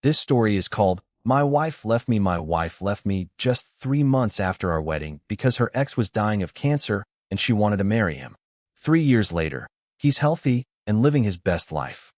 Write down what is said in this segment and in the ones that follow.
This story is called My Wife Left Me. My wife left me just 3 months after our wedding because her ex was dying of cancer and she wanted to marry him. 3 years later, he's healthy and living his best life.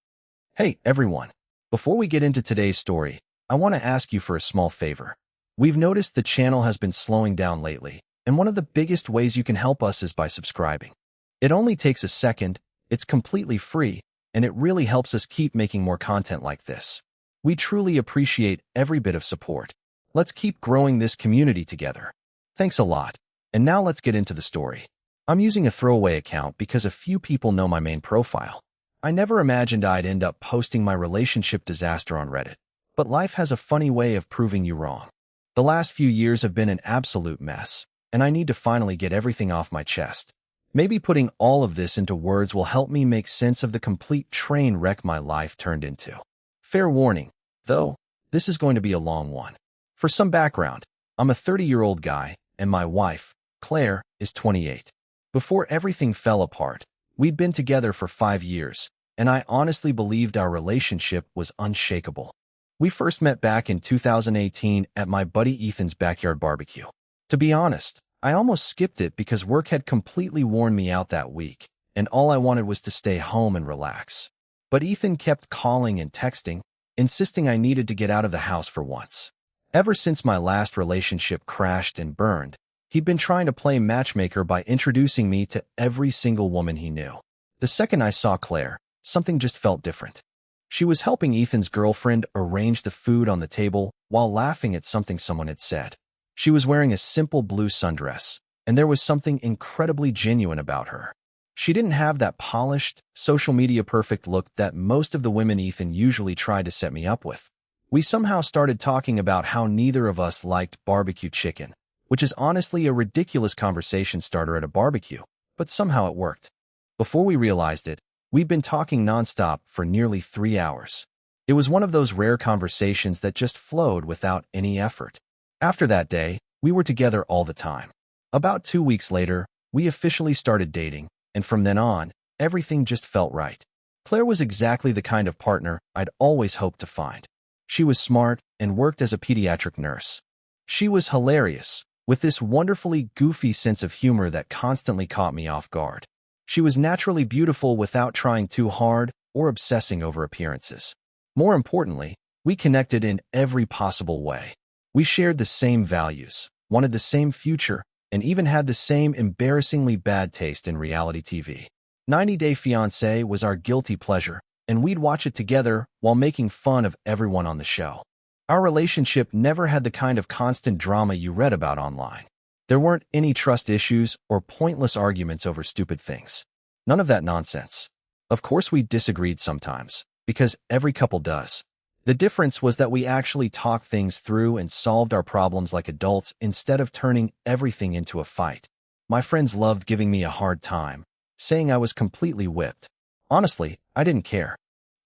Hey, everyone. Before we get into today's story, I want to ask you for a small favor. We've noticed the channel has been slowing down lately, and one of the biggest ways you can help us is by subscribing. It only takes a second, it's completely free, and it really helps us keep making more content like this. We truly appreciate every bit of support. Let's keep growing this community together. Thanks a lot. And now let's get into the story. I'm using a throwaway account because a few people know my main profile. I never imagined I'd end up posting my relationship disaster on Reddit, but life has a funny way of proving you wrong. The last few years have been an absolute mess, and I need to finally get everything off my chest. Maybe putting all of this into words will help me make sense of the complete train wreck my life turned into. Fair warning, though, this is going to be a long one. For some background, I'm a 30-year-old guy, and my wife, Claire, is 28. Before everything fell apart, we'd been together for 5 years, and I honestly believed our relationship was unshakable. We first met back in 2018 at my buddy Ethan's backyard barbecue. To be honest, I almost skipped it because work had completely worn me out that week, and all I wanted was to stay home and relax. But Ethan kept calling and texting, insisting I needed to get out of the house for once. Ever since my last relationship crashed and burned, he'd been trying to play matchmaker by introducing me to every single woman he knew. The second I saw Claire, something just felt different. She was helping Ethan's girlfriend arrange the food on the table while laughing at something someone had said. She was wearing a simple blue sundress, and there was something incredibly genuine about her. She didn't have that polished, social media perfect look that most of the women Ethan usually tried to set me up with. We somehow started talking about how neither of us liked barbecue chicken, which is honestly a ridiculous conversation starter at a barbecue, but somehow it worked. Before we realized it, we'd been talking nonstop for nearly 3 hours. It was one of those rare conversations that just flowed without any effort. After that day, we were together all the time. About 2 weeks later, we officially started dating, and from then on, everything just felt right. Claire was exactly the kind of partner I'd always hoped to find. She was smart and worked as a pediatric nurse. She was hilarious, with this wonderfully goofy sense of humor that constantly caught me off guard. She was naturally beautiful without trying too hard or obsessing over appearances. More importantly, we connected in every possible way. We shared the same values, wanted the same future, and even had the same embarrassingly bad taste in reality TV. 90 Day Fiancé was our guilty pleasure, and we'd watch it together while making fun of everyone on the show. Our relationship never had the kind of constant drama you read about online. There weren't any trust issues or pointless arguments over stupid things. None of that nonsense. Of course, we disagreed sometimes, because every couple does. The difference was that we actually talked things through and solved our problems like adults instead of turning everything into a fight. My friends loved giving me a hard time, saying I was completely whipped. Honestly, I didn't care.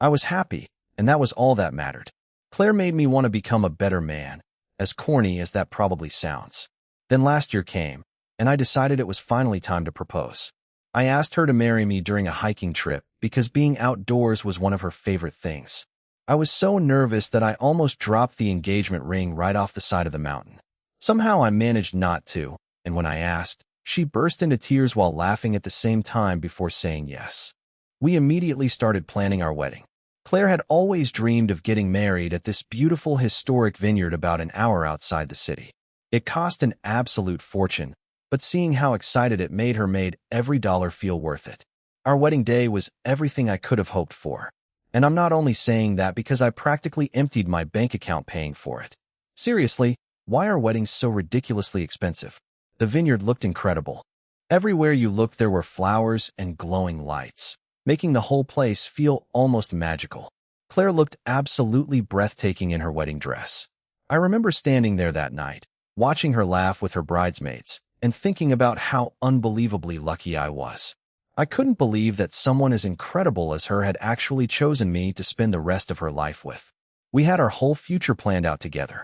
I was happy, and that was all that mattered. Claire made me want to become a better man, as corny as that probably sounds. Then last year came, and I decided it was finally time to propose. I asked her to marry me during a hiking trip because being outdoors was one of her favorite things. I was so nervous that I almost dropped the engagement ring right off the side of the mountain. Somehow I managed not to, and when I asked, she burst into tears while laughing at the same time before saying yes. We immediately started planning our wedding. Claire had always dreamed of getting married at this beautiful historic vineyard about an hour outside the city. It cost an absolute fortune, but seeing how excited it made her made every dollar feel worth it. Our wedding day was everything I could have hoped for. And I'm not only saying that because I practically emptied my bank account paying for it. Seriously, why are weddings so ridiculously expensive? The vineyard looked incredible. Everywhere you looked there were flowers and glowing lights, making the whole place feel almost magical. Claire looked absolutely breathtaking in her wedding dress. I remember standing there that night, watching her laugh with her bridesmaids, and thinking about how unbelievably lucky I was. I couldn't believe that someone as incredible as her had actually chosen me to spend the rest of her life with. We had our whole future planned out together.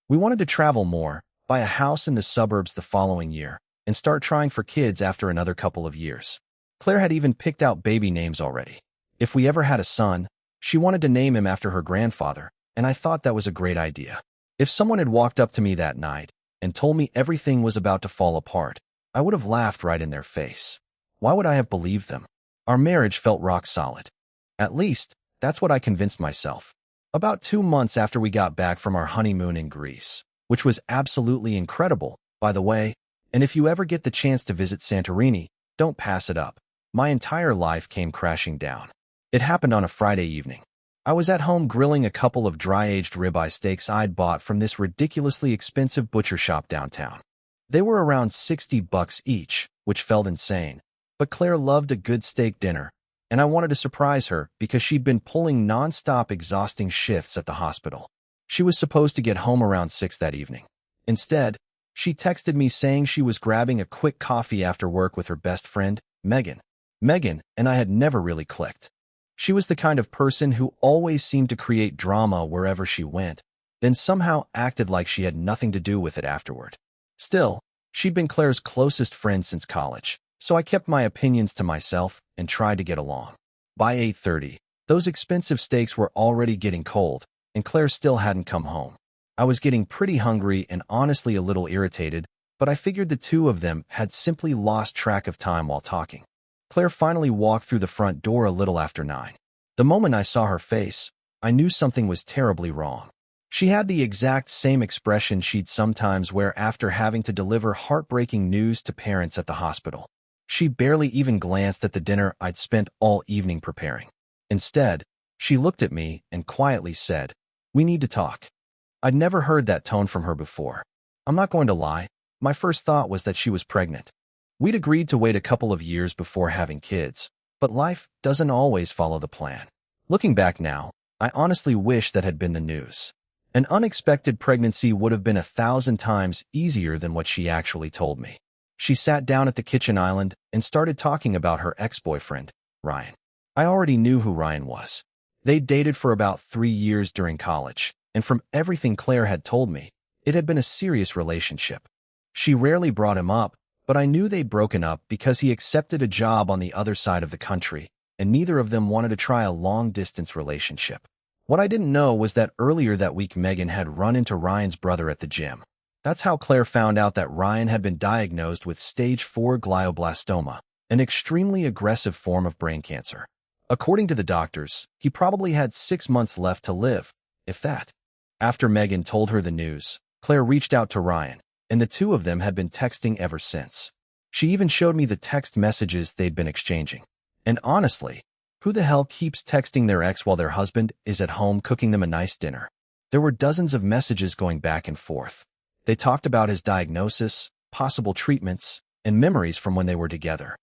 We wanted to travel more, buy a house in the suburbs the following year, and start trying for kids after another couple of years. Claire had even picked out baby names already. If we ever had a son, she wanted to name him after her grandfather, and I thought that was a great idea. If someone had walked up to me that night and told me everything was about to fall apart, I would have laughed right in their face. Why would I have believed them? Our marriage felt rock solid. At least, that's what I convinced myself. About 2 months after we got back from our honeymoon in Greece, which was absolutely incredible, by the way, and if you ever get the chance to visit Santorini, don't pass it up. My entire life came crashing down. It happened on a Friday evening. I was at home grilling a couple of dry-aged ribeye steaks I'd bought from this ridiculously expensive butcher shop downtown. They were around $60 each, which felt insane. But Claire loved a good steak dinner, and I wanted to surprise her because she'd been pulling non-stop exhausting shifts at the hospital. She was supposed to get home around 6 that evening. Instead, she texted me saying she was grabbing a quick coffee after work with her best friend, Megan. Megan and I had never really clicked. She was the kind of person who always seemed to create drama wherever she went, then somehow acted like she had nothing to do with it afterward. Still, she'd been Claire's closest friend since college, so I kept my opinions to myself and tried to get along. By 8:30, those expensive steaks were already getting cold, and Claire still hadn't come home. I was getting pretty hungry and honestly a little irritated, but I figured the two of them had simply lost track of time while talking. Claire finally walked through the front door a little after 9. The moment I saw her face, I knew something was terribly wrong. She had the exact same expression she'd sometimes wear after having to deliver heartbreaking news to parents at the hospital. She barely even glanced at the dinner I'd spent all evening preparing. Instead, she looked at me and quietly said, "We need to talk." I'd never heard that tone from her before. I'm not going to lie, my first thought was that she was pregnant. We'd agreed to wait a couple of years before having kids, but life doesn't always follow the plan. Looking back now, I honestly wish that had been the news. An unexpected pregnancy would have been 1,000 times easier than what she actually told me. She sat down at the kitchen island and started talking about her ex-boyfriend, Ryan. I already knew who Ryan was. They'd dated for about 3 years during college, and from everything Claire had told me, it had been a serious relationship. She rarely brought him up, but I knew they'd broken up because he accepted a job on the other side of the country, and neither of them wanted to try a long-distance relationship. What I didn't know was that earlier that week Megan had run into Ryan's brother at the gym. That's how Claire found out that Ryan had been diagnosed with stage 4 glioblastoma, an extremely aggressive form of brain cancer. According to the doctors, he probably had 6 months left to live, if that. After Megan told her the news, Claire reached out to Ryan, and the two of them had been texting ever since. She even showed me the text messages they'd been exchanging. And honestly, who the hell keeps texting their ex while their husband is at home cooking them a nice dinner? There were dozens of messages going back and forth. They talked about his diagnosis, possible treatments, and memories from when they were together.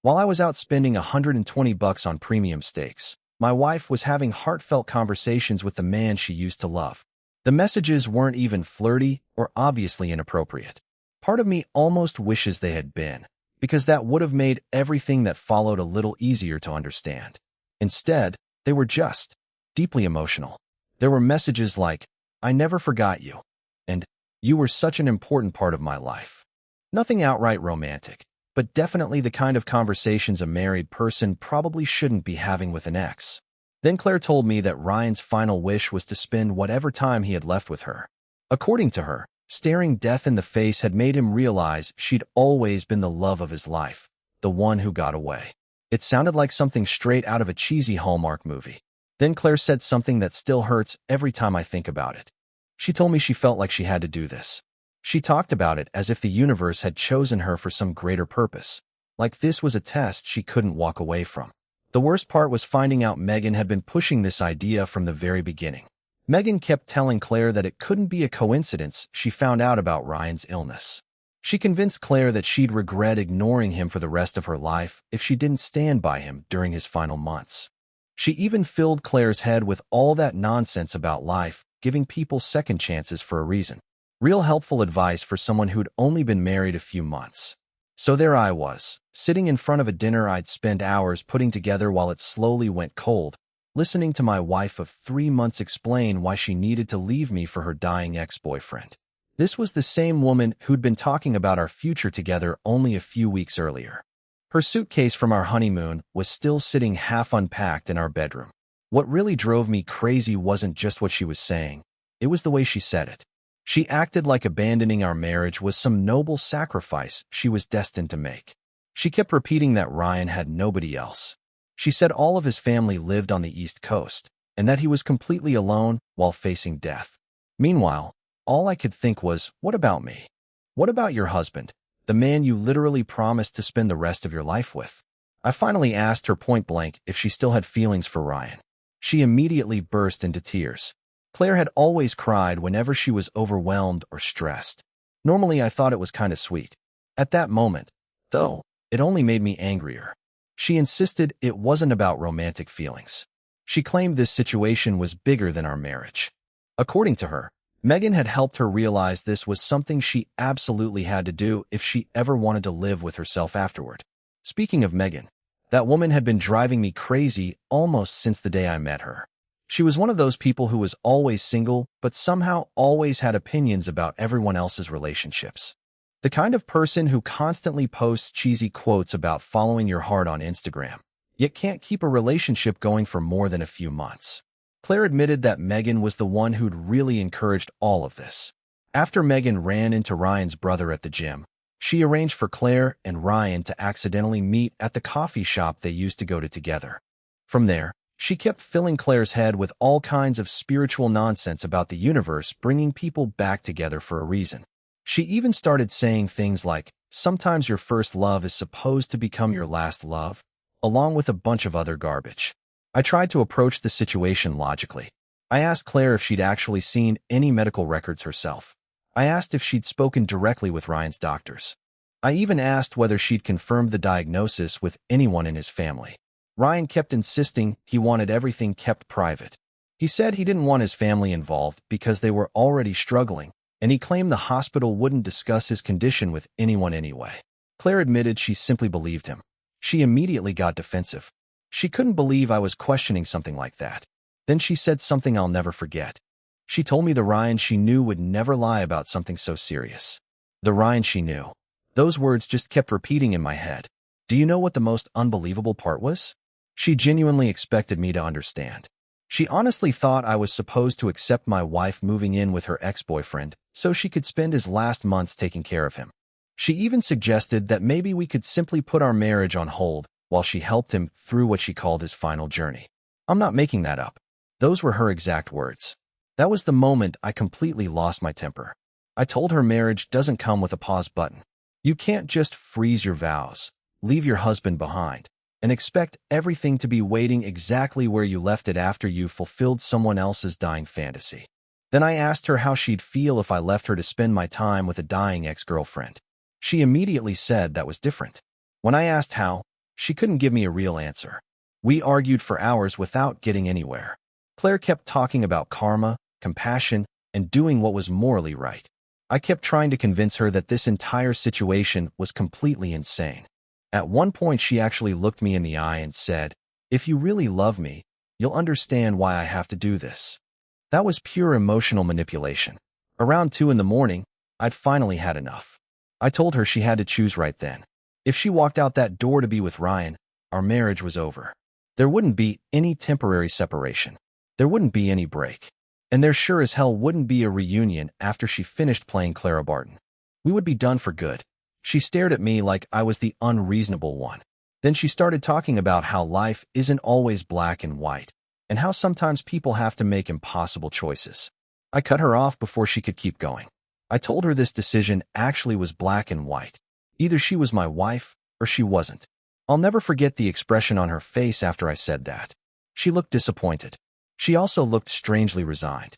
While I was out spending $120 on premium steaks, my wife was having heartfelt conversations with the man she used to love. The messages weren't even flirty or obviously inappropriate. Part of me almost wishes they had been, because that would have made everything that followed a little easier to understand. Instead, they were just deeply emotional. There were messages like, "I never forgot you," and "You were such an important part of my life." Nothing outright romantic, but definitely the kind of conversations a married person probably shouldn't be having with an ex. Then Claire told me that Ryan's final wish was to spend whatever time he had left with her. According to her, staring death in the face had made him realize she'd always been the love of his life, the one who got away. It sounded like something straight out of a cheesy Hallmark movie. Then Claire said something that still hurts every time I think about it. She told me she felt like she had to do this. She talked about it as if the universe had chosen her for some greater purpose, like this was a test she couldn't walk away from. The worst part was finding out Megan had been pushing this idea from the very beginning. Megan kept telling Claire that it couldn't be a coincidence she found out about Ryan's illness. She convinced Claire that she'd regret ignoring him for the rest of her life if she didn't stand by him during his final months. She even filled Claire's head with all that nonsense about life, giving people second chances for a reason. Real helpful advice for someone who'd only been married a few months. So there I was, sitting in front of a dinner I'd spent hours putting together while it slowly went cold, listening to my wife of 3 months explain why she needed to leave me for her dying ex-boyfriend. This was the same woman who'd been talking about our future together only a few weeks earlier. Her suitcase from our honeymoon was still sitting half unpacked in our bedroom. What really drove me crazy wasn't just what she was saying. It was the way she said it. She acted like abandoning our marriage was some noble sacrifice she was destined to make. She kept repeating that Ryan had nobody else. She said all of his family lived on the East Coast, and that he was completely alone while facing death. Meanwhile, all I could think was, what about me? What about your husband, the man you literally promised to spend the rest of your life with? I finally asked her point blank if she still had feelings for Ryan. She immediately burst into tears. Claire had always cried whenever she was overwhelmed or stressed. Normally, I thought it was kind of sweet. At that moment, though, it only made me angrier. She insisted it wasn't about romantic feelings. She claimed this situation was bigger than our marriage. According to her, Megan had helped her realize this was something she absolutely had to do if she ever wanted to live with herself afterward. Speaking of Megan, that woman had been driving me crazy almost since the day I met her. She was one of those people who was always single, but somehow always had opinions about everyone else's relationships. The kind of person who constantly posts cheesy quotes about following your heart on Instagram, yet can't keep a relationship going for more than a few months. Claire admitted that Megan was the one who'd really encouraged all of this. After Megan ran into Ryan's brother at the gym, she arranged for Claire and Ryan to accidentally meet at the coffee shop they used to go to together. From there, she kept filling Claire's head with all kinds of spiritual nonsense about the universe bringing people back together for a reason. She even started saying things like, sometimes your first love is supposed to become your last love, along with a bunch of other garbage. I tried to approach the situation logically. I asked Claire if she'd actually seen any medical records herself. I asked if she'd spoken directly with Ryan's doctors. I even asked whether she'd confirmed the diagnosis with anyone in his family. Ryan kept insisting he wanted everything kept private. He said he didn't want his family involved because they were already struggling, and he claimed the hospital wouldn't discuss his condition with anyone anyway. Claire admitted she simply believed him. She immediately got defensive. She couldn't believe I was questioning something like that. Then she said something I'll never forget. She told me the Ryan she knew would never lie about something so serious. The Ryan she knew. Those words just kept repeating in my head. Do you know what the most unbelievable part was? She genuinely expected me to understand. She honestly thought I was supposed to accept my wife moving in with her ex-boyfriend so she could spend his last months taking care of him. She even suggested that maybe we could simply put our marriage on hold while she helped him through what she called his final journey. I'm not making that up. Those were her exact words. That was the moment I completely lost my temper. I told her marriage doesn't come with a pause button. You can't just freeze your vows, leave your husband behind, and expect everything to be waiting exactly where you left it after you fulfilled someone else's dying fantasy. Then I asked her how she'd feel if I left her to spend my time with a dying ex-girlfriend. She immediately said that was different. When I asked how, she couldn't give me a real answer. We argued for hours without getting anywhere. Claire kept talking about karma, compassion, and doing what was morally right. I kept trying to convince her that this entire situation was completely insane. At one point, she actually looked me in the eye and said, "If you really love me, you'll understand why I have to do this." That was pure emotional manipulation. Around 2 in the morning, I'd finally had enough. I told her she had to choose right then. If she walked out that door to be with Ryan, our marriage was over. There wouldn't be any temporary separation. There wouldn't be any break. And there sure as hell wouldn't be a reunion after she finished playing Clara Barton. We would be done for good. She stared at me like I was the unreasonable one. Then she started talking about how life isn't always black and white, and how sometimes people have to make impossible choices. I cut her off before she could keep going. I told her this decision actually was black and white. Either she was my wife, or she wasn't. I'll never forget the expression on her face after I said that. She looked disappointed. She also looked strangely resigned,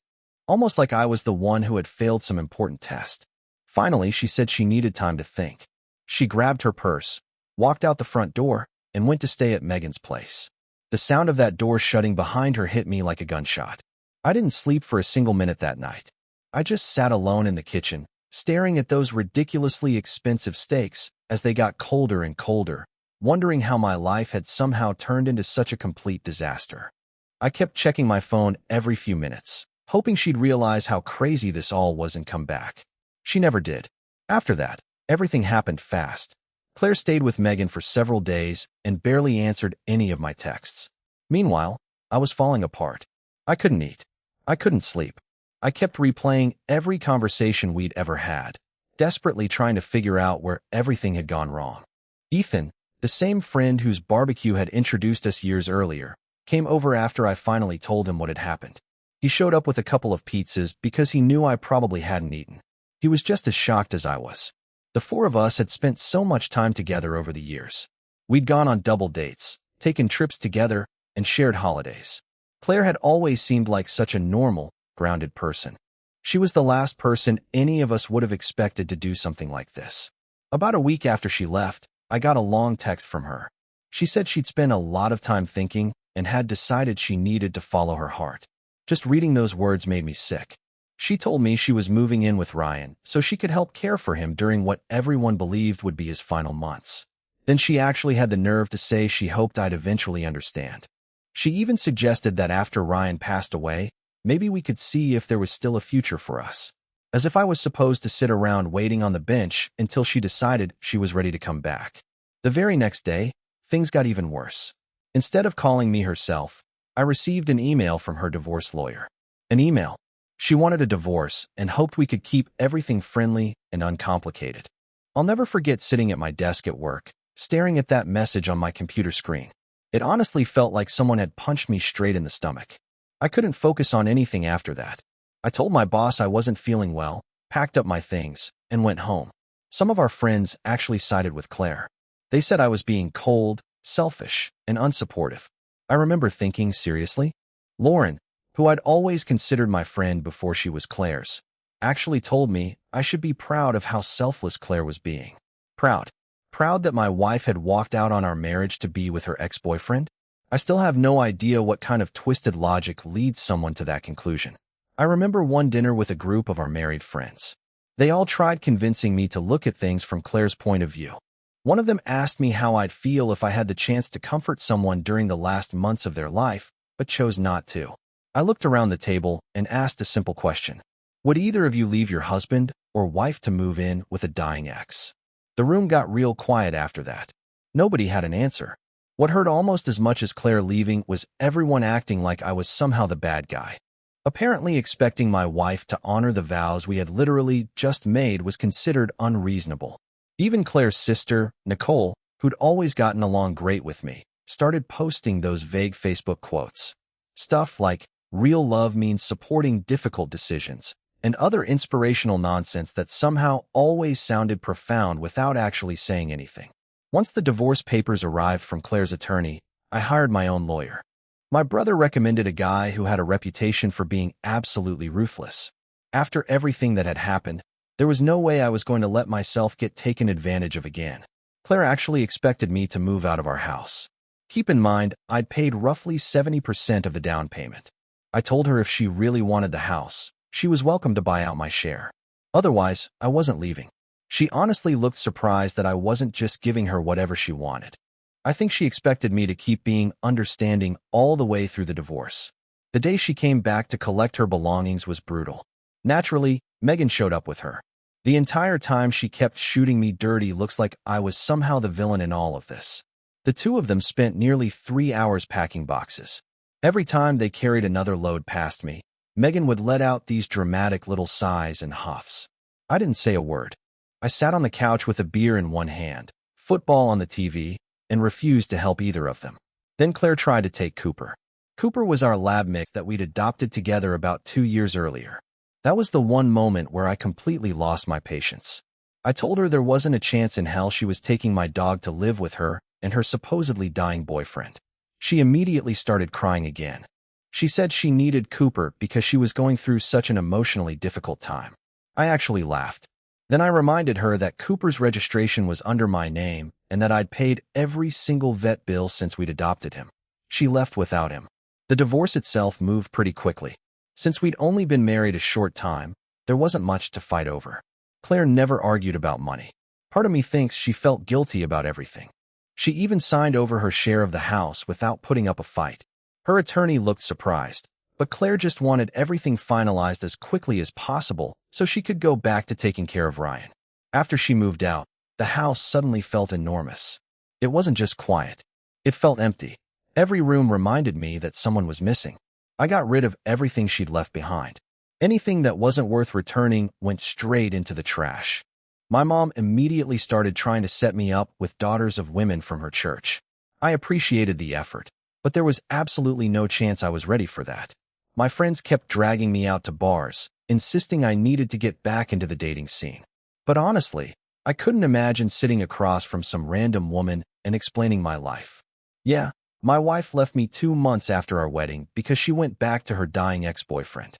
almost like I was the one who had failed some important test. Finally, she said she needed time to think. She grabbed her purse, walked out the front door, and went to stay at Megan's place. The sound of that door shutting behind her hit me like a gunshot. I didn't sleep for a single minute that night. I just sat alone in the kitchen, staring at those ridiculously expensive steaks as they got colder and colder, wondering how my life had somehow turned into such a complete disaster. I kept checking my phone every few minutes, hoping she'd realize how crazy this all was and come back. She never did. After that, everything happened fast. Claire stayed with Megan for several days and barely answered any of my texts. Meanwhile, I was falling apart. I couldn't eat. I couldn't sleep. I kept replaying every conversation we'd ever had, desperately trying to figure out where everything had gone wrong. Ethan, the same friend whose barbecue had introduced us years earlier, came over after I finally told him what had happened. He showed up with a couple of pizzas because he knew I probably hadn't eaten. He was just as shocked as I was. The four of us had spent so much time together over the years. We'd gone on double dates, taken trips together, and shared holidays. Claire had always seemed like such a normal, grounded person. She was the last person any of us would have expected to do something like this. About a week after she left, I got a long text from her. She said she'd spent a lot of time thinking and had decided she needed to follow her heart. Just reading those words made me sick. She told me she was moving in with Ryan so she could help care for him during what everyone believed would be his final months. Then she actually had the nerve to say she hoped I'd eventually understand. She even suggested that after Ryan passed away, maybe we could see if there was still a future for us. As if I was supposed to sit around waiting on the bench until she decided she was ready to come back. The very next day, things got even worse. Instead of calling me herself, I received an email from her divorce lawyer. An email. She wanted a divorce and hoped we could keep everything friendly and uncomplicated. I'll never forget sitting at my desk at work, staring at that message on my computer screen. It honestly felt like someone had punched me straight in the stomach. I couldn't focus on anything after that. I told my boss I wasn't feeling well, packed up my things, and went home. Some of our friends actually sided with Claire. They said I was being cold, selfish, and unsupportive. I remember thinking, seriously? Lauren, who I'd always considered my friend before she was Claire's, actually told me I should be proud of how selfless Claire was being. Proud. Proud that my wife had walked out on our marriage to be with her ex-boyfriend? I still have no idea what kind of twisted logic leads someone to that conclusion. I remember one dinner with a group of our married friends. They all tried convincing me to look at things from Claire's point of view. One of them asked me how I'd feel if I had the chance to comfort someone during the last months of their life, but chose not to. I looked around the table and asked a simple question. Would either of you leave your husband or wife to move in with a dying ex? The room got real quiet after that. Nobody had an answer. What hurt almost as much as Claire leaving was everyone acting like I was somehow the bad guy. Apparently expecting my wife to honor the vows we had literally just made was considered unreasonable. Even Claire's sister, Nicole, who'd always gotten along great with me, started posting those vague Facebook quotes. Stuff like, real love means supporting difficult decisions, and other inspirational nonsense that somehow always sounded profound without actually saying anything. Once the divorce papers arrived from Claire's attorney, I hired my own lawyer. My brother recommended a guy who had a reputation for being absolutely ruthless. After everything that had happened, there was no way I was going to let myself get taken advantage of again. Claire actually expected me to move out of our house. Keep in mind, I'd paid roughly 70% of the down payment. I told her if she really wanted the house, she was welcome to buy out my share. Otherwise, I wasn't leaving. She honestly looked surprised that I wasn't just giving her whatever she wanted. I think she expected me to keep being understanding all the way through the divorce. The day she came back to collect her belongings was brutal. Naturally, Megan showed up with her. The entire time she kept shooting me dirty looks like I was somehow the villain in all of this. The two of them spent nearly 3 hours packing boxes. Every time they carried another load past me, Megan would let out these dramatic little sighs and huffs. I didn't say a word. I sat on the couch with a beer in one hand, football on the TV, and refused to help either of them. Then Claire tried to take Cooper. Cooper was our lab mix that we'd adopted together about 2 years earlier. That was the one moment where I completely lost my patience. I told her there wasn't a chance in hell she was taking my dog to live with her and her supposedly dying boyfriend. She immediately started crying again. She said she needed Cooper because she was going through such an emotionally difficult time. I actually laughed. Then I reminded her that Cooper's registration was under my name and that I'd paid every single vet bill since we'd adopted him. She left without him. The divorce itself moved pretty quickly. Since we'd only been married a short time, there wasn't much to fight over. Claire never argued about money. Part of me thinks she felt guilty about everything. She even signed over her share of the house without putting up a fight. Her attorney looked surprised, but Claire just wanted everything finalized as quickly as possible so she could go back to taking care of Ryan. After she moved out, the house suddenly felt enormous. It wasn't just quiet. It felt empty. Every room reminded me that someone was missing. I got rid of everything she'd left behind. Anything that wasn't worth returning went straight into the trash. My mom immediately started trying to set me up with daughters of women from her church. I appreciated the effort, but there was absolutely no chance I was ready for that. My friends kept dragging me out to bars, insisting I needed to get back into the dating scene. But honestly, I couldn't imagine sitting across from some random woman and explaining my life. Yeah, my wife left me 2 months after our wedding because she went back to her dying ex-boyfriend.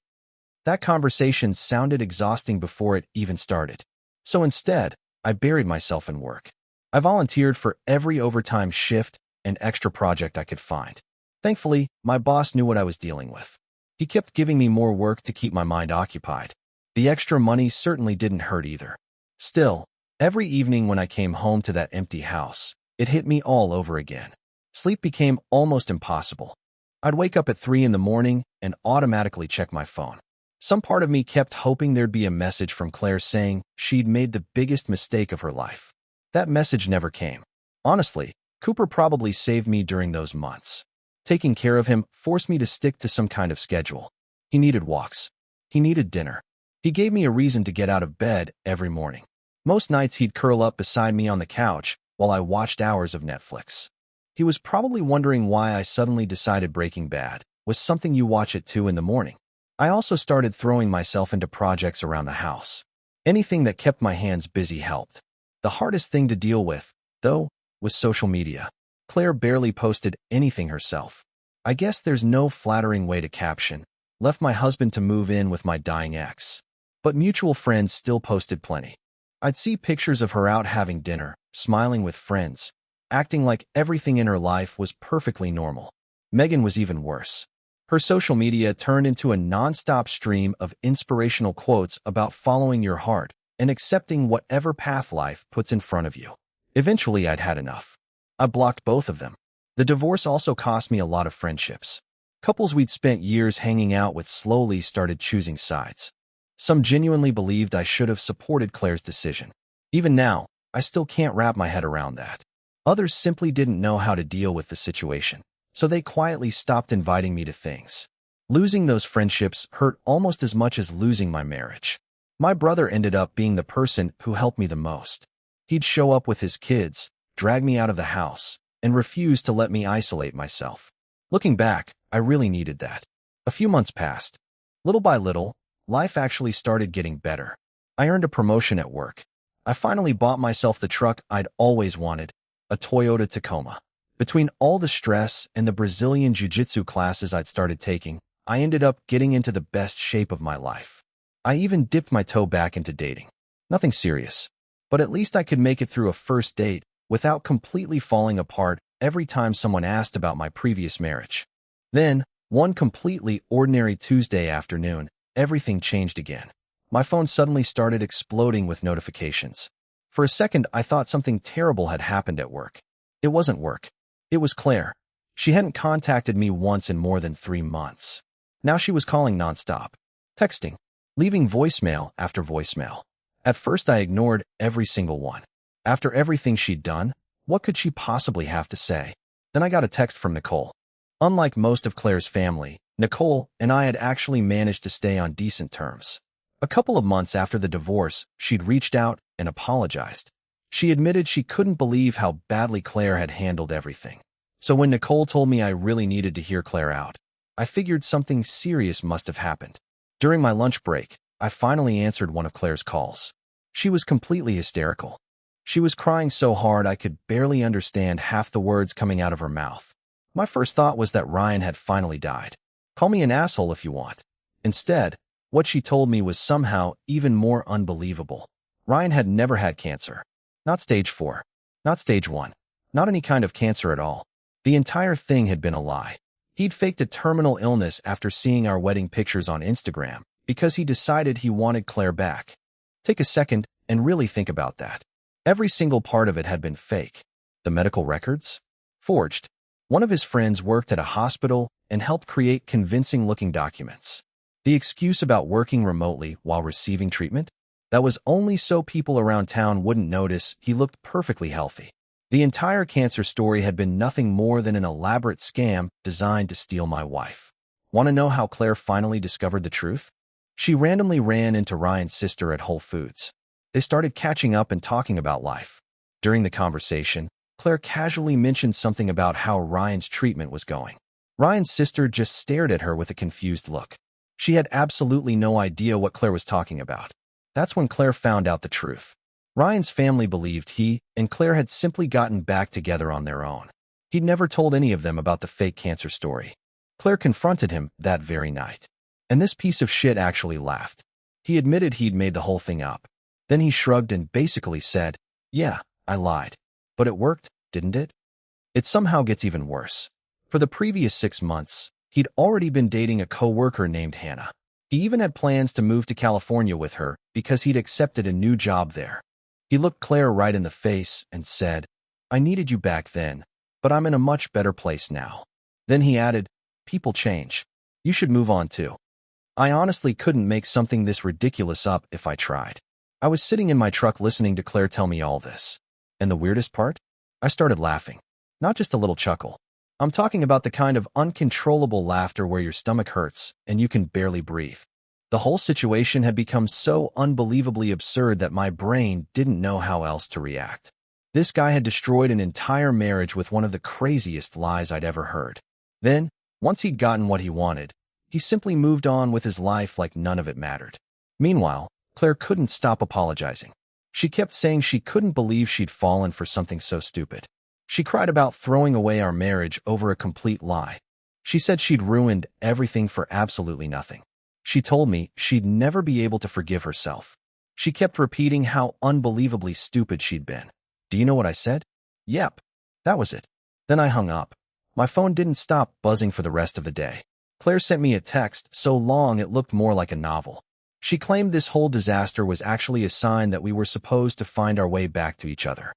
That conversation sounded exhausting before it even started. So instead, I buried myself in work. I volunteered for every overtime shift and extra project I could find. Thankfully, my boss knew what I was dealing with. He kept giving me more work to keep my mind occupied. The extra money certainly didn't hurt either. Still, every evening when I came home to that empty house, it hit me all over again. Sleep became almost impossible. I'd wake up at 3 in the morning and automatically check my phone. Some part of me kept hoping there'd be a message from Claire saying she'd made the biggest mistake of her life. That message never came. Honestly, Cooper probably saved me during those months. Taking care of him forced me to stick to some kind of schedule. He needed walks. He needed dinner. He gave me a reason to get out of bed every morning. Most nights he'd curl up beside me on the couch while I watched hours of Netflix. He was probably wondering why I suddenly decided Breaking Bad was something you watch at 2 in the morning. I also started throwing myself into projects around the house. Anything that kept my hands busy helped. The hardest thing to deal with, though, was social media. Claire barely posted anything herself. I guess there's no flattering way to caption, "Left my husband to move in with my dying ex." But mutual friends still posted plenty. I'd see pictures of her out having dinner, smiling with friends, acting like everything in her life was perfectly normal. Megan was even worse. Her social media turned into a non-stop stream of inspirational quotes about following your heart and accepting whatever path life puts in front of you. Eventually, I'd had enough. I blocked both of them. The divorce also cost me a lot of friendships. Couples we'd spent years hanging out with slowly started choosing sides. Some genuinely believed I should have supported Claire's decision. Even now, I still can't wrap my head around that. Others simply didn't know how to deal with the situation, so they quietly stopped inviting me to things. Losing those friendships hurt almost as much as losing my marriage. My brother ended up being the person who helped me the most. He'd show up with his kids, drag me out of the house, and refuse to let me isolate myself. Looking back, I really needed that. A few months passed. Little by little, life actually started getting better. I earned a promotion at work. I finally bought myself the truck I'd always wanted, a Toyota Tacoma. Between all the stress and the Brazilian Jiu-Jitsu classes I'd started taking, I ended up getting into the best shape of my life. I even dipped my toe back into dating. Nothing serious, but at least I could make it through a first date without completely falling apart every time someone asked about my previous marriage. Then, one completely ordinary Tuesday afternoon, everything changed again. My phone suddenly started exploding with notifications. For a second, I thought something terrible had happened at work. It wasn't work. It was Claire. She hadn't contacted me once in more than 3 months. Now she was calling nonstop, texting, leaving voicemail after voicemail. At first, I ignored every single one. After everything she'd done, what could she possibly have to say? Then I got a text from Nicole. Unlike most of Claire's family, Nicole and I had actually managed to stay on decent terms. A couple of months after the divorce, she'd reached out and apologized. She admitted she couldn't believe how badly Claire had handled everything. So when Nicole told me I really needed to hear Claire out, I figured something serious must have happened. During my lunch break, I finally answered one of Claire's calls. She was completely hysterical. She was crying so hard I could barely understand half the words coming out of her mouth. My first thought was that Ryan had finally died. Call me an asshole if you want. Instead, what she told me was somehow even more unbelievable. Ryan had never had cancer. Not stage 4. Not stage 1. Not any kind of cancer at all. The entire thing had been a lie. He'd faked a terminal illness after seeing our wedding pictures on Instagram because he decided he wanted Claire back. Take a second and really think about that. Every single part of it had been fake. The medical records? Forged. One of his friends worked at a hospital and helped create convincing-looking documents. The excuse about working remotely while receiving treatment? That was only so people around town wouldn't notice he looked perfectly healthy. The entire cancer story had been nothing more than an elaborate scam designed to steal my wife. Want to know how Claire finally discovered the truth? She randomly ran into Ryan's sister at Whole Foods. They started catching up and talking about life. During the conversation, Claire casually mentioned something about how Ryan's treatment was going. Ryan's sister just stared at her with a confused look. She had absolutely no idea what Claire was talking about. That's when Claire found out the truth. Ryan's family believed he and Claire had simply gotten back together on their own. He'd never told any of them about the fake cancer story. Claire confronted him that very night. And this piece of shit actually laughed. He admitted he'd made the whole thing up. Then he shrugged and basically said, "Yeah, I lied. But it worked, didn't it?" It somehow gets even worse. For the previous 6 months, he'd already been dating a co-worker named Hannah. He even had plans to move to California with her because he'd accepted a new job there. He looked Claire right in the face and said, "I needed you back then, but I'm in a much better place now." Then he added, "People change. You should move on too." I honestly couldn't make something this ridiculous up if I tried. I was sitting in my truck listening to Claire tell me all this. And the weirdest part? I started laughing. Not just a little chuckle. I'm talking about the kind of uncontrollable laughter where your stomach hurts and you can barely breathe. The whole situation had become so unbelievably absurd that my brain didn't know how else to react. This guy had destroyed an entire marriage with one of the craziest lies I'd ever heard. Then, once he'd gotten what he wanted, he simply moved on with his life like none of it mattered. Meanwhile, Claire couldn't stop apologizing. She kept saying she couldn't believe she'd fallen for something so stupid. She cried about throwing away our marriage over a complete lie. She said she'd ruined everything for absolutely nothing. She told me she'd never be able to forgive herself. She kept repeating how unbelievably stupid she'd been. Do you know what I said? Yep. That was it. Then I hung up. My phone didn't stop buzzing for the rest of the day. Claire sent me a text so long it looked more like a novel. She claimed this whole disaster was actually a sign that we were supposed to find our way back to each other.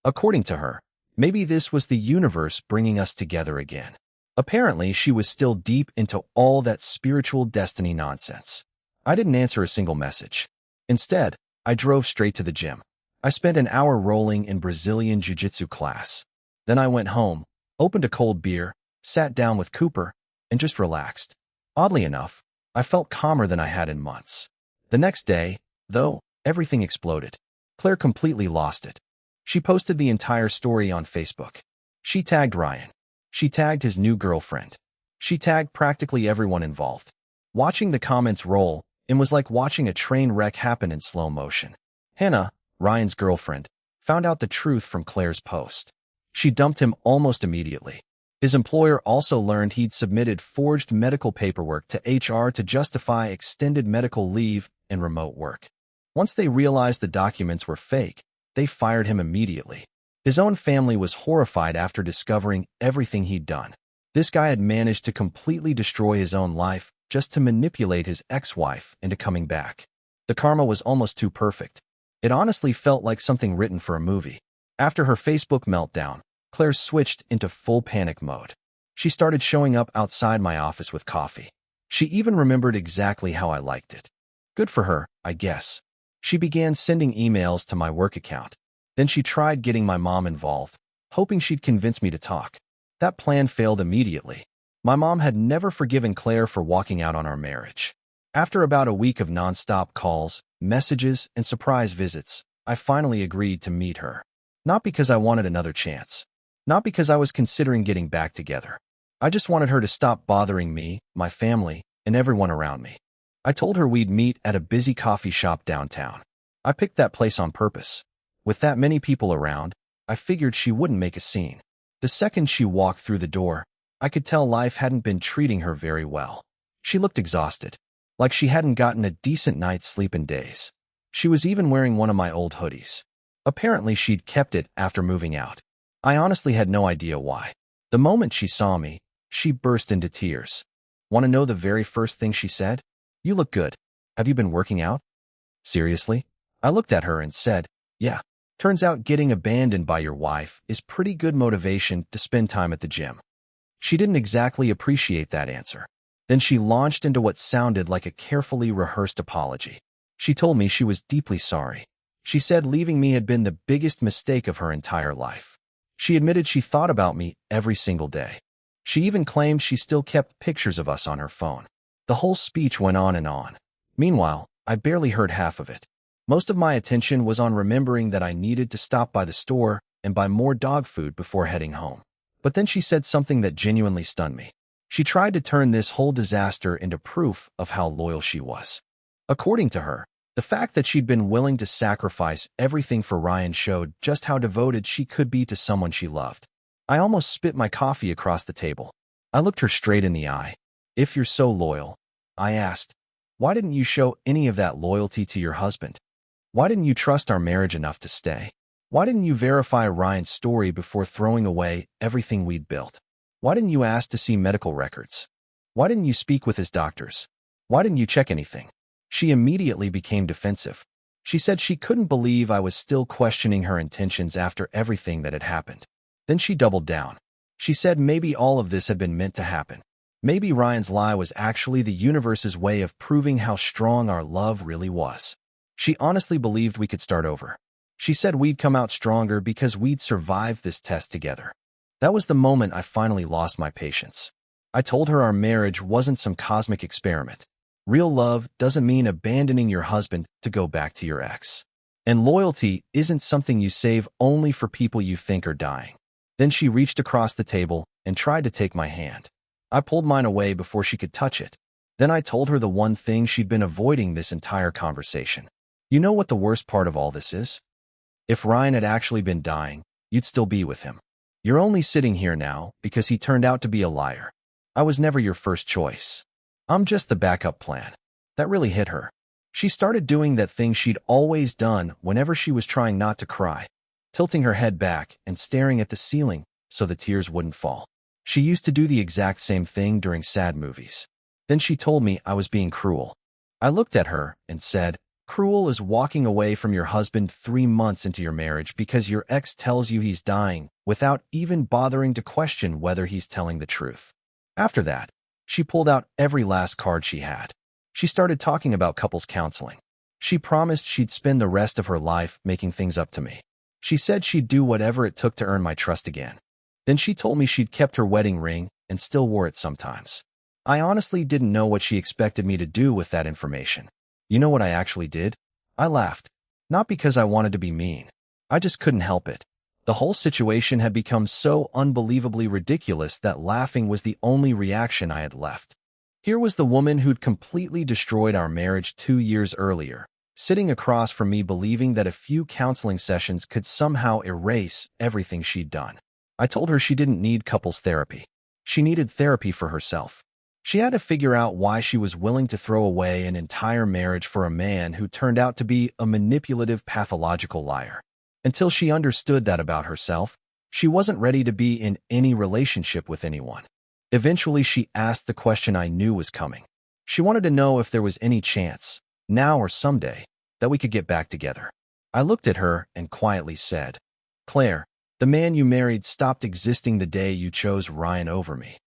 According to her, maybe this was the universe bringing us together again. Apparently, she was still deep into all that spiritual destiny nonsense. I didn't answer a single message. Instead, I drove straight to the gym. I spent an hour rolling in Brazilian jiu-jitsu class. Then I went home, opened a cold beer, sat down with Cooper, and just relaxed. Oddly enough, I felt calmer than I had in months. The next day, though, everything exploded. Claire completely lost it. She posted the entire story on Facebook. She tagged Ryan. She tagged his new girlfriend. She tagged practically everyone involved. Watching the comments roll, it was like watching a train wreck happen in slow motion. Hannah, Ryan's girlfriend, found out the truth from Claire's post. She dumped him almost immediately. His employer also learned he'd submitted forged medical paperwork to HR to justify extended medical leave and remote work. Once they realized the documents were fake, they fired him immediately. His own family was horrified after discovering everything he'd done. This guy had managed to completely destroy his own life just to manipulate his ex-wife into coming back. The karma was almost too perfect. It honestly felt like something written for a movie. After her Facebook meltdown, Claire switched into full panic mode. She started showing up outside my office with coffee. She even remembered exactly how I liked it. Good for her, I guess. She began sending emails to my work account. Then she tried getting my mom involved, hoping she'd convince me to talk. That plan failed immediately. My mom had never forgiven Claire for walking out on our marriage. After about a week of nonstop calls, messages, and surprise visits, I finally agreed to meet her. Not because I wanted another chance. Not because I was considering getting back together. I just wanted her to stop bothering me, my family, and everyone around me. I told her we'd meet at a busy coffee shop downtown. I picked that place on purpose. With that many people around, I figured she wouldn't make a scene. The second she walked through the door, I could tell life hadn't been treating her very well. She looked exhausted, like she hadn't gotten a decent night's sleep in days. She was even wearing one of my old hoodies. Apparently, she'd kept it after moving out. I honestly had no idea why. The moment she saw me, she burst into tears. Want to know the very first thing she said? "You look good. Have you been working out?" Seriously? I looked at her and said, "Yeah. Turns out getting abandoned by your wife is pretty good motivation to spend time at the gym." She didn't exactly appreciate that answer. Then she launched into what sounded like a carefully rehearsed apology. She told me she was deeply sorry. She said leaving me had been the biggest mistake of her entire life. She admitted she thought about me every single day. She even claimed she still kept pictures of us on her phone. The whole speech went on and on. Meanwhile, I barely heard half of it. Most of my attention was on remembering that I needed to stop by the store and buy more dog food before heading home. But then she said something that genuinely stunned me. She tried to turn this whole disaster into proof of how loyal she was. According to her, the fact that she'd been willing to sacrifice everything for Ryan showed just how devoted she could be to someone she loved. I almost spit my coffee across the table. I looked her straight in the eye. "If you're so loyal," I asked, "why didn't you show any of that loyalty to your husband? Why didn't you trust our marriage enough to stay? Why didn't you verify Ryan's story before throwing away everything we'd built? Why didn't you ask to see medical records? Why didn't you speak with his doctors? Why didn't you check anything?" She immediately became defensive. She said she couldn't believe I was still questioning her intentions after everything that had happened. Then she doubled down. She said maybe all of this had been meant to happen. Maybe Ryan's lie was actually the universe's way of proving how strong our love really was. She honestly believed we could start over. She said we'd come out stronger because we'd survived this test together. That was the moment I finally lost my patience. I told her our marriage wasn't some cosmic experiment. Real love doesn't mean abandoning your husband to go back to your ex. And loyalty isn't something you save only for people you think are dying. Then she reached across the table and tried to take my hand. I pulled mine away before she could touch it. Then I told her the one thing she'd been avoiding this entire conversation. "You know what the worst part of all this is? If Ryan had actually been dying, you'd still be with him. You're only sitting here now because he turned out to be a liar. I was never your first choice. I'm just the backup plan." That really hit her. She started doing that thing she'd always done whenever she was trying not to cry, tilting her head back and staring at the ceiling so the tears wouldn't fall. She used to do the exact same thing during sad movies. Then she told me I was being cruel. I looked at her and said, "Cruel is walking away from your husband 3 months into your marriage because your ex tells you he's dying without even bothering to question whether he's telling the truth." After that, she pulled out every last card she had. She started talking about couples counseling. She promised she'd spend the rest of her life making things up to me. She said she'd do whatever it took to earn my trust again. Then she told me she'd kept her wedding ring and still wore it sometimes. I honestly didn't know what she expected me to do with that information. You know what I actually did? I laughed. Not because I wanted to be mean. I just couldn't help it. The whole situation had become so unbelievably ridiculous that laughing was the only reaction I had left. Here was the woman who'd completely destroyed our marriage 2 years earlier, sitting across from me believing that a few counseling sessions could somehow erase everything she'd done. I told her she didn't need couples therapy. She needed therapy for herself. She had to figure out why she was willing to throw away an entire marriage for a man who turned out to be a manipulative, pathological liar. Until she understood that about herself, she wasn't ready to be in any relationship with anyone. Eventually, she asked the question I knew was coming. She wanted to know if there was any chance, now or someday, that we could get back together. I looked at her and quietly said, "Claire, the man you married stopped existing the day you chose Ryan over me.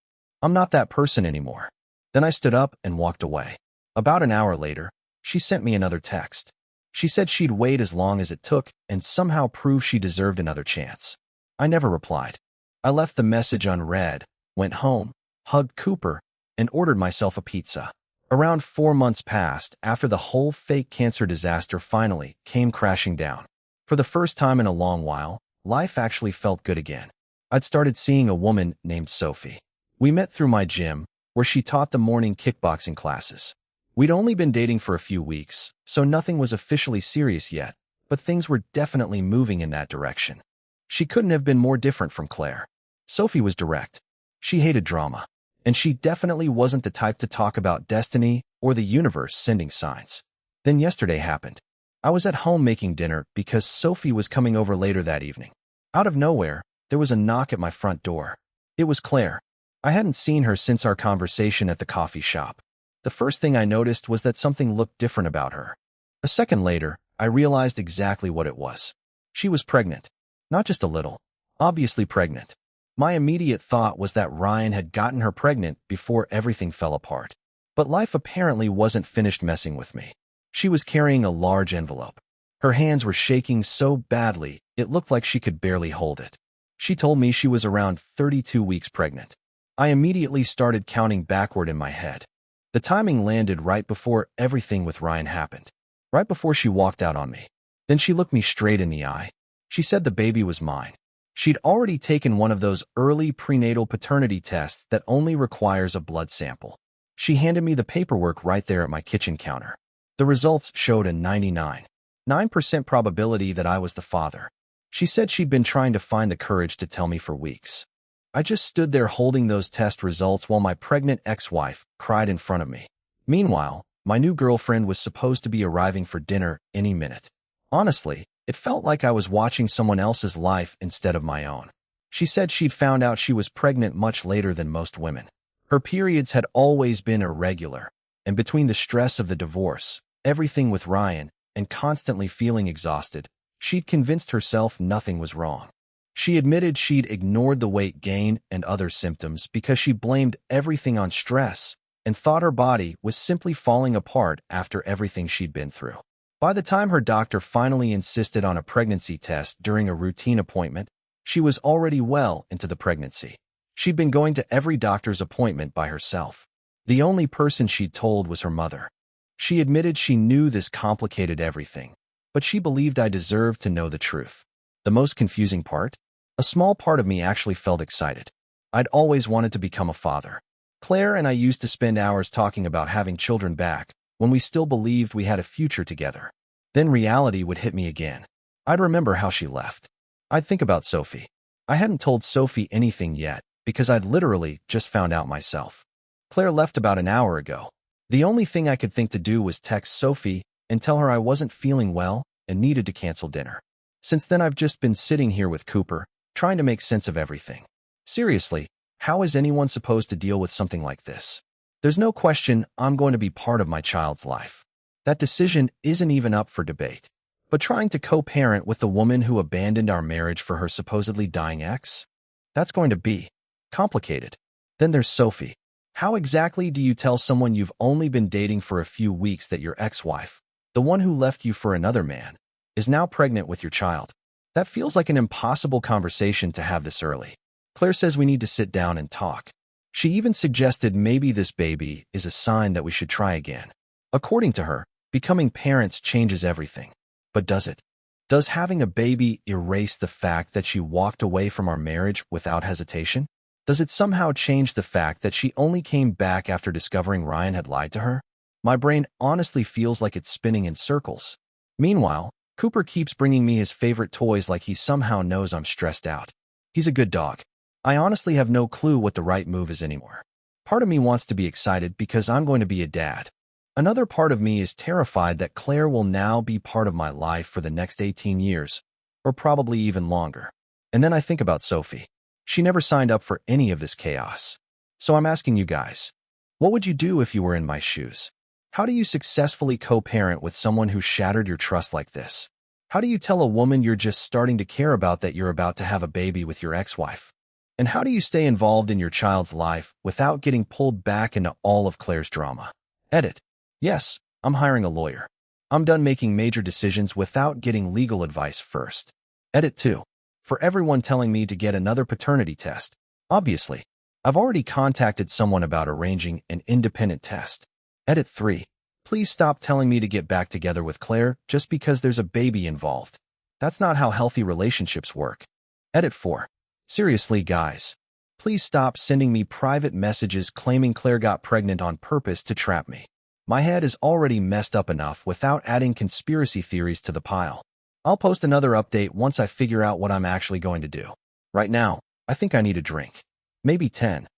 I'm not that person anymore." Then I stood up and walked away. About an hour later, she sent me another text. She said she'd wait as long as it took and somehow prove she deserved another chance. I never replied. I left the message unread, went home, hugged Cooper, and ordered myself a pizza. Around 4 months passed after the whole fake cancer disaster finally came crashing down. For the first time in a long while, life actually felt good again. I'd started seeing a woman named Sophie. We met through my gym, where she taught the morning kickboxing classes. We'd only been dating for a few weeks, so nothing was officially serious yet, but things were definitely moving in that direction. She couldn't have been more different from Claire. Sophie was direct. She hated drama, and she definitely wasn't the type to talk about destiny or the universe sending signs. Then yesterday happened. I was at home making dinner because Sophie was coming over later that evening. Out of nowhere, there was a knock at my front door. It was Claire. I hadn't seen her since our conversation at the coffee shop. The first thing I noticed was that something looked different about her. A second later, I realized exactly what it was. She was pregnant. Not just a little. Obviously pregnant. My immediate thought was that Ryan had gotten her pregnant before everything fell apart. But life apparently wasn't finished messing with me. She was carrying a large envelope. Her hands were shaking so badly, it looked like she could barely hold it. She told me she was around 32 weeks pregnant. I immediately started counting backward in my head. The timing landed right before everything with Ryan happened, right before she walked out on me. Then she looked me straight in the eye. She said the baby was mine. She'd already taken one of those early prenatal paternity tests that only requires a blood sample. She handed me the paperwork right there at my kitchen counter. The results showed a 99.9% probability that I was the father. She said she'd been trying to find the courage to tell me for weeks. I just stood there holding those test results while my pregnant ex-wife cried in front of me. Meanwhile, my new girlfriend was supposed to be arriving for dinner any minute. Honestly, it felt like I was watching someone else's life instead of my own. She said she'd found out she was pregnant much later than most women. Her periods had always been irregular, and between the stress of the divorce, everything with Ryan, and constantly feeling exhausted, she'd convinced herself nothing was wrong. She admitted she'd ignored the weight gain and other symptoms because she blamed everything on stress and thought her body was simply falling apart after everything she'd been through. By the time her doctor finally insisted on a pregnancy test during a routine appointment, she was already well into the pregnancy. She'd been going to every doctor's appointment by herself. The only person she'd told was her mother. She admitted she knew this complicated everything, but she believed I deserved to know the truth. The most confusing part? A small part of me actually felt excited. I'd always wanted to become a father. Claire and I used to spend hours talking about having children back when we still believed we had a future together. Then reality would hit me again. I'd remember how she left. I'd think about Sophie. I hadn't told Sophie anything yet because I'd literally just found out myself. Claire left about an hour ago. The only thing I could think to do was text Sophie and tell her I wasn't feeling well and needed to cancel dinner. Since then, I've just been sitting here with Cooper, trying to make sense of everything. Seriously, how is anyone supposed to deal with something like this? There's no question I'm going to be part of my child's life. That decision isn't even up for debate. But trying to co-parent with the woman who abandoned our marriage for her supposedly dying ex? That's going to be complicated. Then there's Sophie. How exactly do you tell someone you've only been dating for a few weeks that your ex-wife, the one who left you for another man, is now pregnant with your child? That feels like an impossible conversation to have this early. Claire says we need to sit down and talk. She even suggested maybe this baby is a sign that we should try again. According to her, becoming parents changes everything. But does it? Does having a baby erase the fact that she walked away from our marriage without hesitation? Does it somehow change the fact that she only came back after discovering Ryan had lied to her? My brain honestly feels like it's spinning in circles. Meanwhile, Cooper keeps bringing me his favorite toys like he somehow knows I'm stressed out. He's a good dog. I honestly have no clue what the right move is anymore. Part of me wants to be excited because I'm going to be a dad. Another part of me is terrified that Claire will now be part of my life for the next 18 years, or probably even longer. And then I think about Sophie. She never signed up for any of this chaos. So I'm asking you guys, what would you do if you were in my shoes? How do you successfully co-parent with someone who shattered your trust like this? How do you tell a woman you're just starting to care about that you're about to have a baby with your ex-wife? And how do you stay involved in your child's life without getting pulled back into all of Claire's drama? Edit. Yes, I'm hiring a lawyer. I'm done making major decisions without getting legal advice first. Edit 2. For everyone telling me to get another paternity test. Obviously, I've already contacted someone about arranging an independent test. Edit 3. Please stop telling me to get back together with Claire just because there's a baby involved. That's not how healthy relationships work. Edit 4. Seriously, guys, please stop sending me private messages claiming Claire got pregnant on purpose to trap me. My head is already messed up enough without adding conspiracy theories to the pile. I'll post another update once I figure out what I'm actually going to do. Right now, I think I need a drink. Maybe 10.